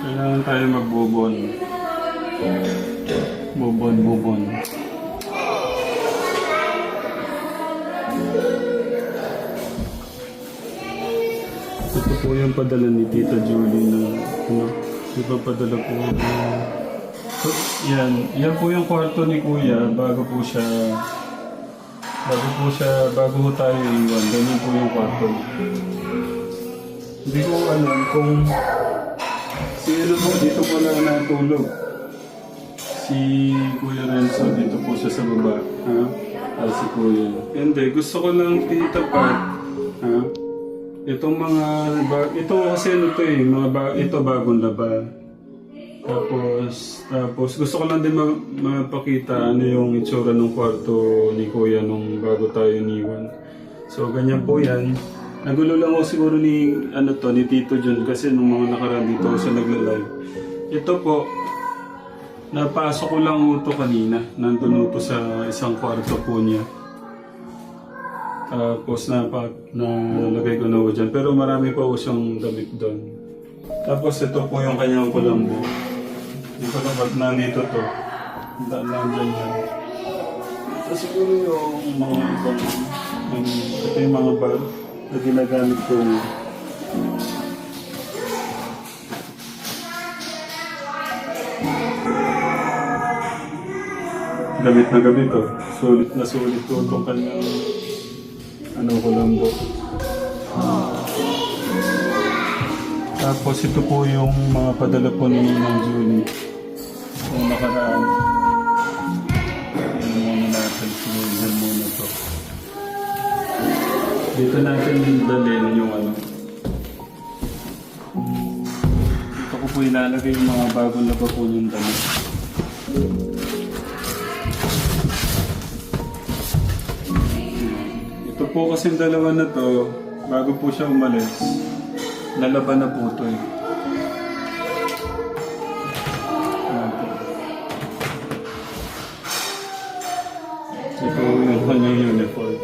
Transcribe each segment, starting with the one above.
Kailangan tayo magbubon. Bubon. Ito po yung padala ni Tita Julie na ipapadala po. Yan po yung kwarto ni Kuya bago ho tayo iwan. Ganyan po yung kwarto. Hindi ko alam kung sino po dito po lang natulog. Si Kuya Renzo, dito po siya sa baba. Ha? Si Kuya. Hindi, gusto ko lang Tita Pat. Ha? Itong mga, ito kasi ano to eh, ito bagong laba. Tapos gusto ko lang din mapakita ano yung itsura ng kwarto ni Kuya nung bago tayo iniwan. So ganyan po yan. Nagulo lang ako siguro ni Tito John kasi nung mga nakaraan dito sa nagla-live. Ito po, napasok ko lang ito kanina. Nandun ito sa isang kwarto po niya. Tapos nalagay ko na po dyan. Pero marami pa po siyang damit doon. Tapos ito po yung kanyang kulambo. Hindi ko lang ba't nandito to. Nandyan yan. Ito siguro yung mga ibang... ito yung mga bag na ginagamit ko. Gamit na gamit to. Sulit na sulit ko itong kanyang kulambo. Tapos ito po yung mga padala po ni Mang Julie. Kung nakaraan. Yan muna natin. Sinulhan muna to. Dito natin dalhin yung Dito ko po ilalagay yung mga bagong laba po yung damit. Ito po kasing dalawa na to, bago po siya umalis. Nalaban na po ito eh. Ito yung kanyang uniform.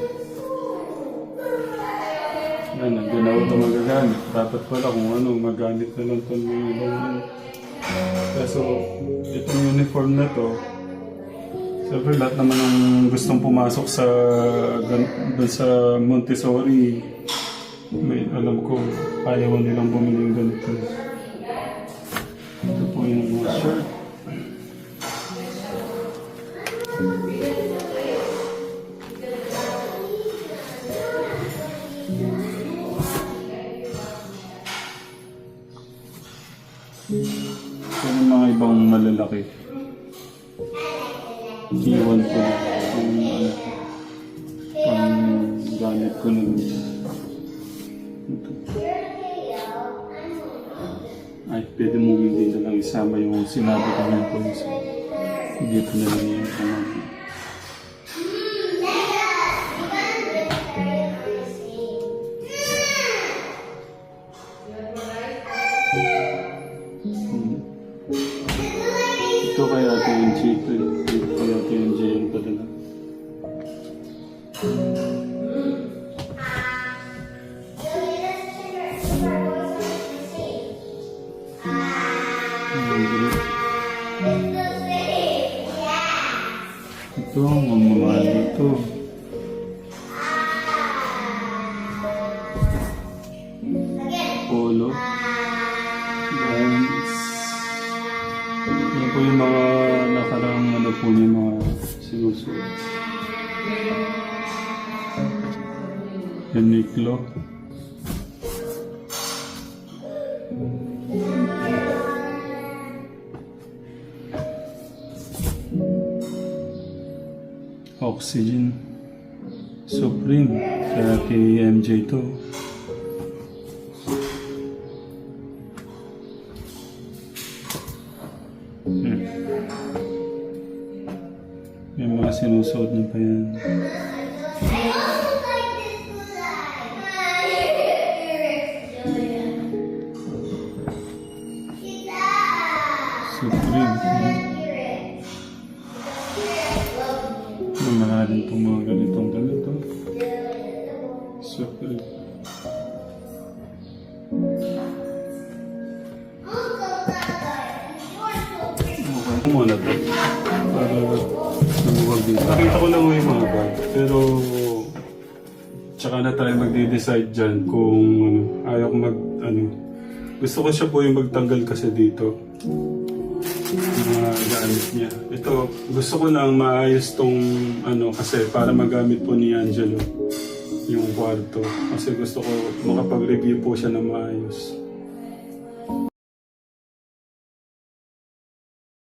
Yan, hindi na ito magagamit. Dapat pala kung magamit na lang ito ng ibang Kaso, itong uniform na to, siyempre lahat naman ang gustong pumasok sa Montessori, alam ko, ayaw nilang bumili yung ganito. Ito po yung mga shirt. Ito yung mga ibang malalaki. Iwan ko na pang gamit ko na ay pwede mo hindi na lang isama yung sinabi ko ng police. Dito na lang yung ito kaya ito yung chito. Ito kaya ito yung jail padala. Ito, mamamahal ito. Polo. Dance. Yan po yung mga nakarang po yung mga sinusuot. Uniqlo. Oxygen. Supreme. Kaya kay MJ to. May mga sinusuot na pa yan. Supreme. Mamahalin itong mga ganitong ganito. Supreme. Okay. Muna to. Para lumuwag din. Nakita ko lang yung mga bag. Pero tsaka na tayo magde-decide dyan kung ano, ayaw ko gusto ko siya po yung magtanggal kasi dito. Mga gamit niya. Ito, gusto ko lang maayos tong kasi para magamit po ni Angelo yung kwarto. Kasi gusto ko makapag-review po siya na maayos.